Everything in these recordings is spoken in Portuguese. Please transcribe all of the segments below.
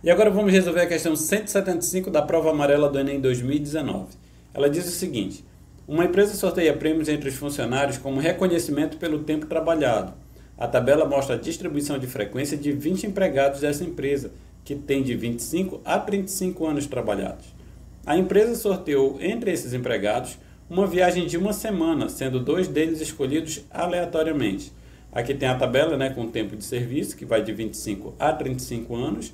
E agora vamos resolver a questão 175 da prova amarela do Enem 2019. Ela diz o seguinte: uma empresa sorteia prêmios entre os funcionários como reconhecimento pelo tempo trabalhado. A tabela mostra a distribuição de frequência de 20 empregados dessa empresa, que tem de 25 a 35 anos trabalhados. A empresa sorteou entre esses empregados uma viagem de uma semana, sendo 2 deles escolhidos aleatoriamente. Aqui tem a tabela, com o tempo de serviço, que vai de 25 a 35 anos.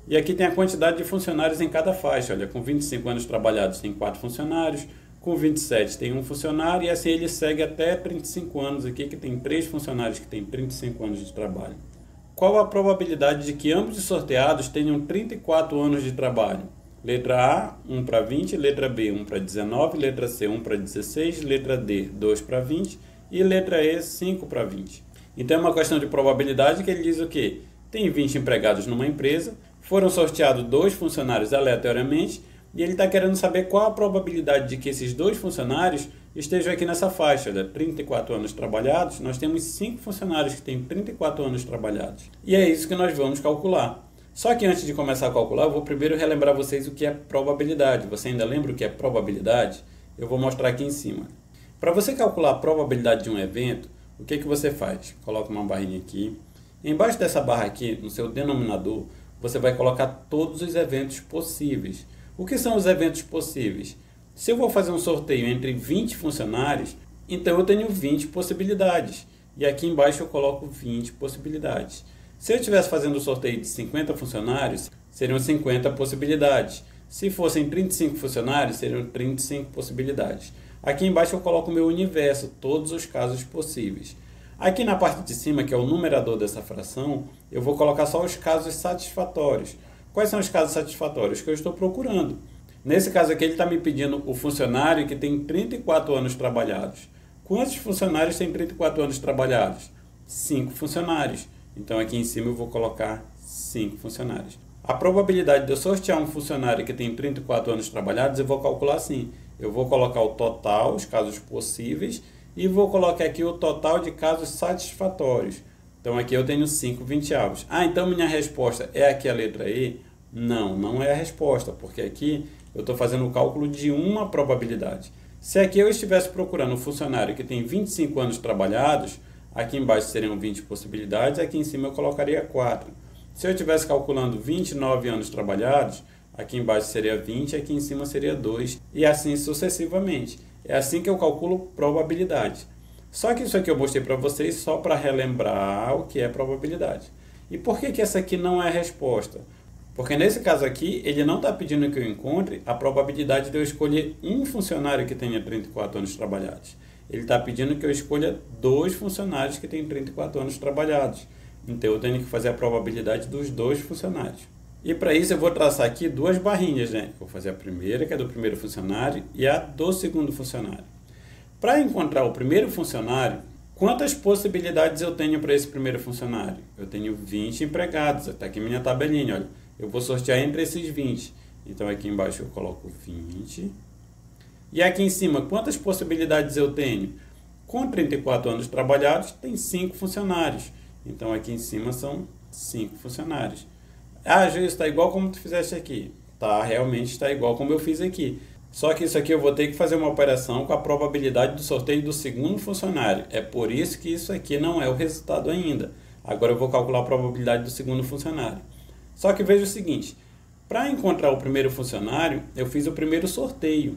E aqui tem a quantidade de funcionários em cada faixa. Olha, com 25 anos trabalhados tem 4 funcionários, com 27 tem 1 funcionário, e assim ele segue até 35 anos aqui, que tem 3 funcionários que têm 35 anos de trabalho. Qual a probabilidade de que ambos os sorteados tenham 34 anos de trabalho? Letra A, 1 para 20, letra B, 1 para 19, letra C, 1 para 16, letra D, 2 para 20 e letra E, 5 para 20. Então é uma questão de probabilidade que ele diz o quê? Tem 20 empregados numa empresa, foram sorteados 2 funcionários aleatoriamente e ele está querendo saber qual a probabilidade de que esses 2 funcionários estejam aqui nessa faixa, 34 anos trabalhados. Nós temos 5 funcionários que têm 34 anos trabalhados. E é isso que nós vamos calcular. Só que antes de começar a calcular, eu vou primeiro relembrar vocês o que é probabilidade. Você ainda lembra o que é probabilidade? Eu vou mostrar aqui em cima. Para você calcular a probabilidade de um evento, o que você faz? Coloca uma barrinha aqui. Embaixo dessa barra aqui, no seu denominador, você vai colocar todos os eventos possíveis. O que são os eventos possíveis? Se eu vou fazer um sorteio entre 20 funcionários, então eu tenho 20 possibilidades. E aqui embaixo eu coloco 20 possibilidades. Se eu estivesse fazendo um sorteio de 50 funcionários, seriam 50 possibilidades. Se fossem 35 funcionários, seriam 35 possibilidades. Aqui embaixo eu coloco o meu universo, todos os casos possíveis. Aqui na parte de cima, que é o numerador dessa fração, eu vou colocar só os casos satisfatórios. Quais são os casos satisfatórios que eu estou procurando? Nesse caso aqui, ele está me pedindo o funcionário que tem 34 anos trabalhados. Quantos funcionários têm 34 anos trabalhados? 5 funcionários. Então aqui em cima eu vou colocar 5 funcionários. A probabilidade de eu sortear um funcionário que tem 34 anos trabalhados, eu vou calcular assim. Eu vou colocar o total, os casos possíveis, e vou colocar aqui o total de casos satisfatórios. Então aqui eu tenho 5 vinte-avos. Então minha resposta é aqui a letra E? Não, não é a resposta, porque aqui eu estou fazendo o cálculo de uma probabilidade. Se aqui eu estivesse procurando um funcionário que tem 25 anos trabalhados, aqui embaixo seriam 20 possibilidades, aqui em cima eu colocaria 4. Se eu estivesse calculando 29 anos trabalhados, aqui embaixo seria 20, aqui em cima seria 2, e assim sucessivamente. É assim que eu calculo probabilidade. Só que isso aqui eu mostrei para vocês só para relembrar o que é probabilidade. E por que essa aqui não é a resposta? Porque nesse caso aqui, ele não está pedindo que eu encontre a probabilidade de eu escolher um funcionário que tenha 34 anos trabalhados. Ele está pedindo que eu escolha 2 funcionários que têm 34 anos trabalhados. Então eu tenho que fazer a probabilidade dos 2 funcionários. E para isso eu vou traçar aqui 2 barrinhas, Vou fazer a primeira, que é do primeiro funcionário, e a do segundo funcionário. Para encontrar o primeiro funcionário, quantas possibilidades eu tenho para esse primeiro funcionário? Eu tenho 20 empregados, está aqui minha tabelinha, olha. Eu vou sortear entre esses 20. Então aqui embaixo eu coloco 20. E aqui em cima, quantas possibilidades eu tenho? Com 34 anos trabalhados, tem 5 funcionários. Então aqui em cima são 5 funcionários. Gil, está igual como tu fizeste aqui. Tá, realmente está igual como eu fiz aqui. Só que isso aqui eu vou ter que fazer uma operação com a probabilidade do sorteio do segundo funcionário. É por isso que isso aqui não é o resultado ainda. Agora eu vou calcular a probabilidade do segundo funcionário. Só que veja o seguinte, para encontrar o primeiro funcionário, eu fiz o primeiro sorteio.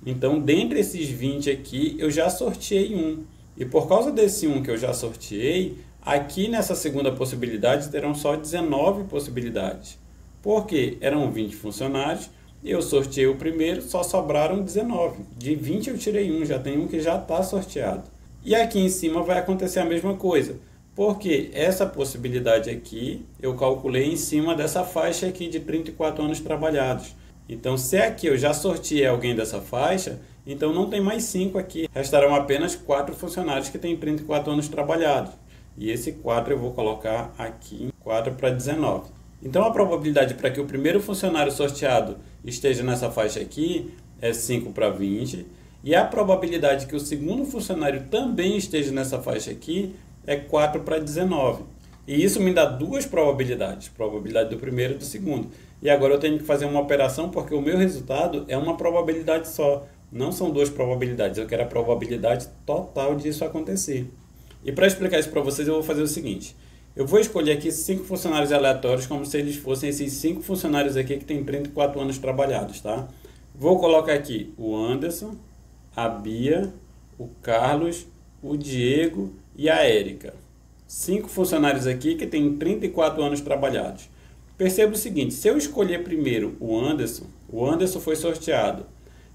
Então, dentre esses 20 aqui, eu já sorteei um. E por causa desse um que eu já sorteei, aqui nessa segunda possibilidade terão só 19 possibilidades. Porque eram 20 funcionários, eu sorteei o primeiro, só sobraram 19. De 20 eu tirei um, já tem um que já está sorteado. E aqui em cima vai acontecer a mesma coisa. Porque essa possibilidade aqui, eu calculei em cima dessa faixa aqui de 34 anos trabalhados. Então, se aqui eu já sorteei alguém dessa faixa, então não tem mais 5 aqui. Restarão apenas 4 funcionários que têm 34 anos trabalhados. E esse 4 eu vou colocar aqui, 4 para 19. Então, a probabilidade para que o primeiro funcionário sorteado esteja nessa faixa aqui é 5 para 20. E a probabilidade que o segundo funcionário também esteja nessa faixa aqui é 4 para 19. E isso me dá 2 probabilidades, probabilidade do primeiro e do segundo. E agora eu tenho que fazer uma operação porque o meu resultado é uma probabilidade só. Não são duas probabilidades, eu quero a probabilidade total disso acontecer. E para explicar isso para vocês, eu vou fazer o seguinte. Eu vou escolher aqui 5 funcionários aleatórios, como se eles fossem esses 5 funcionários aqui que têm 34 anos trabalhados, tá? Vou colocar aqui o Anderson, a Bia, o Carlos, o Diego e a Érica. 5 funcionários aqui que têm 34 anos trabalhados. Perceba o seguinte, se eu escolher primeiro o Anderson foi sorteado.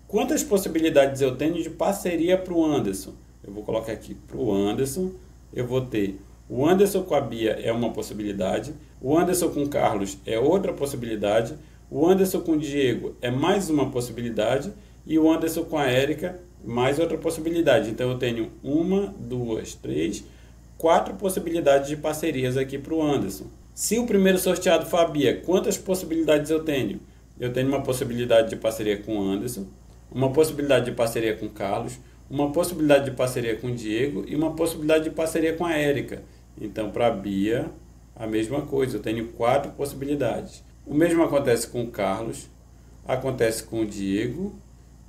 Quantas possibilidades eu tenho de parceria para o Anderson? Eu vou colocar aqui para o Anderson, eu vou ter o Anderson com a Bia é uma possibilidade, o Anderson com o Carlos é outra possibilidade, o Anderson com o Diego é mais uma possibilidade e o Anderson com a Érica mais outra possibilidade. Então eu tenho 1, 2, 3, 4 possibilidades de parcerias aqui para o Anderson. Se o primeiro sorteado for a Bia, quantas possibilidades eu tenho? Eu tenho uma possibilidade de parceria com o Anderson, uma possibilidade de parceria com o Carlos, uma possibilidade de parceria com o Diego e uma possibilidade de parceria com a Érica. Então, para a Bia, a mesma coisa, eu tenho 4 possibilidades. O mesmo acontece com o Carlos, acontece com o Diego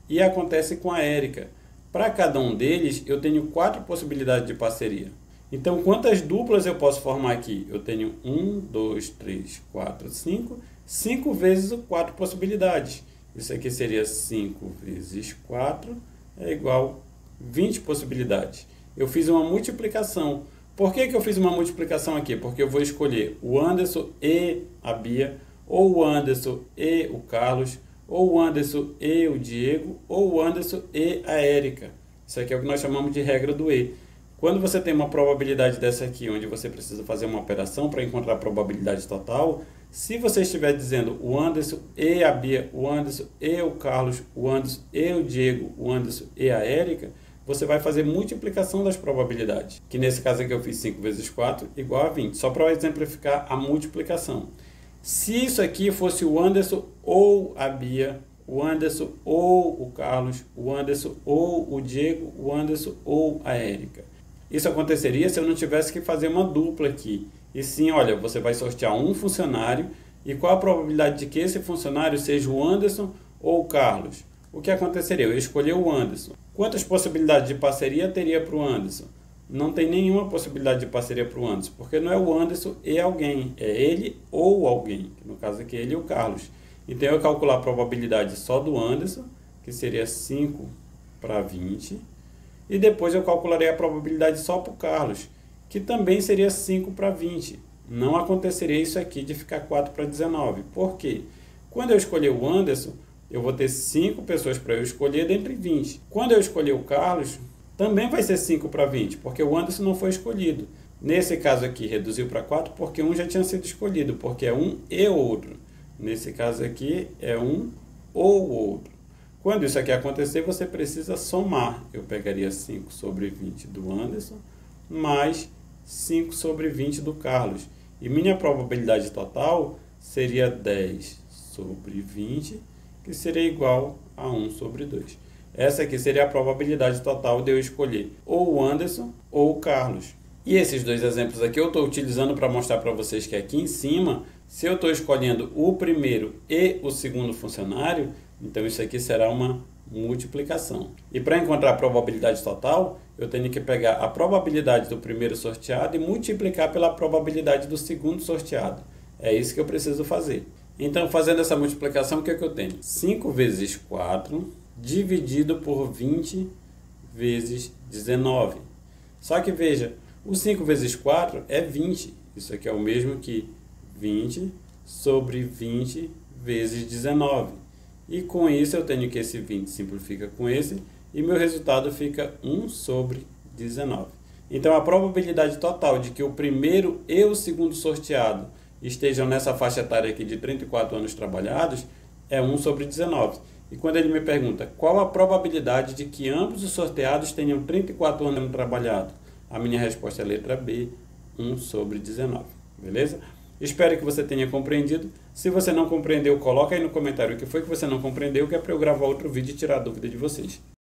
e acontece com a Érica. Para cada um deles, eu tenho 4 possibilidades de parceria. Então, quantas duplas eu posso formar aqui? Eu tenho 1, 2, 3, 4, 5. 5 vezes 4 possibilidades. Isso aqui seria 5 vezes 4 é igual a 20 possibilidades. Eu fiz uma multiplicação. Por que eu fiz uma multiplicação aqui? Porque eu vou escolher o Anderson e a Bia, ou o Anderson e o Carlos, ou o Anderson e o Diego, ou o Anderson e a Érica. Isso aqui é o que nós chamamos de regra do E. Quando você tem uma probabilidade dessa aqui, onde você precisa fazer uma operação para encontrar a probabilidade total, se você estiver dizendo o Anderson e a Bia, o Anderson e o Carlos, o Anderson e o Diego, o Anderson e a Érica, você vai fazer multiplicação das probabilidades, que nesse caso aqui eu fiz 5 vezes 4 igual a 20, só para exemplificar a multiplicação. Se isso aqui fosse o Anderson ou a Bia, o Anderson ou o Carlos, o Anderson ou o Diego, o Anderson ou a Érica. Isso aconteceria se eu não tivesse que fazer uma dupla aqui. E sim, olha, você vai sortear um funcionário e qual a probabilidade de que esse funcionário seja o Anderson ou o Carlos? O que aconteceria? Eu escolhi o Anderson. Quantas possibilidades de parceria teria para o Anderson? Não tem nenhuma possibilidade de parceria para o Anderson, porque não é o Anderson e alguém, é ele ou alguém, que no caso aqui é ele e o Carlos. Então eu calcular a probabilidade só do Anderson, que seria 5 para 20, e depois eu calcularei a probabilidade só para o Carlos, que também seria 5 para 20. Não aconteceria isso aqui de ficar 4 para 19. Por quê? Quando eu escolher o Anderson, eu vou ter 5 pessoas para eu escolher dentre 20. Quando eu escolher o Carlos, também vai ser 5 para 20, porque o Anderson não foi escolhido. Nesse caso aqui, reduziu para 4 porque um já tinha sido escolhido, porque é um e outro. Nesse caso aqui, é um ou outro. Quando isso aqui acontecer, você precisa somar. Eu pegaria 5 sobre 20 do Anderson, mais 5 sobre 20 do Carlos. E minha probabilidade total seria 10 sobre 20, que seria igual a 1 sobre 2. Essa aqui seria a probabilidade total de eu escolher ou o Anderson ou o Carlos. E esses dois exemplos aqui eu estou utilizando para mostrar para vocês que aqui em cima, se eu estou escolhendo o primeiro e o segundo funcionário, então isso aqui será uma multiplicação. E para encontrar a probabilidade total, eu tenho que pegar a probabilidade do primeiro sorteado e multiplicar pela probabilidade do segundo sorteado. É isso que eu preciso fazer. Então, fazendo essa multiplicação, o que é que eu tenho? 5 vezes 4 dividido por 20 vezes 19. Só que veja, o 5 vezes 4 é 20. Isso aqui é o mesmo que 20 sobre 20 vezes 19. E com isso eu tenho que esse 20 simplifica com esse e meu resultado fica 1 sobre 19. Então a probabilidade total de que o primeiro e o segundo sorteado estejam nessa faixa etária aqui de 34 anos trabalhados é 1 sobre 19. E quando ele me pergunta qual a probabilidade de que ambos os sorteados tenham 34 anos trabalhado, a minha resposta é a letra B, 1 sobre 19. Beleza? Espero que você tenha compreendido. Se você não compreendeu, coloca aí no comentário o que foi que você não compreendeu, que é para eu gravar outro vídeo e tirar a dúvida de vocês.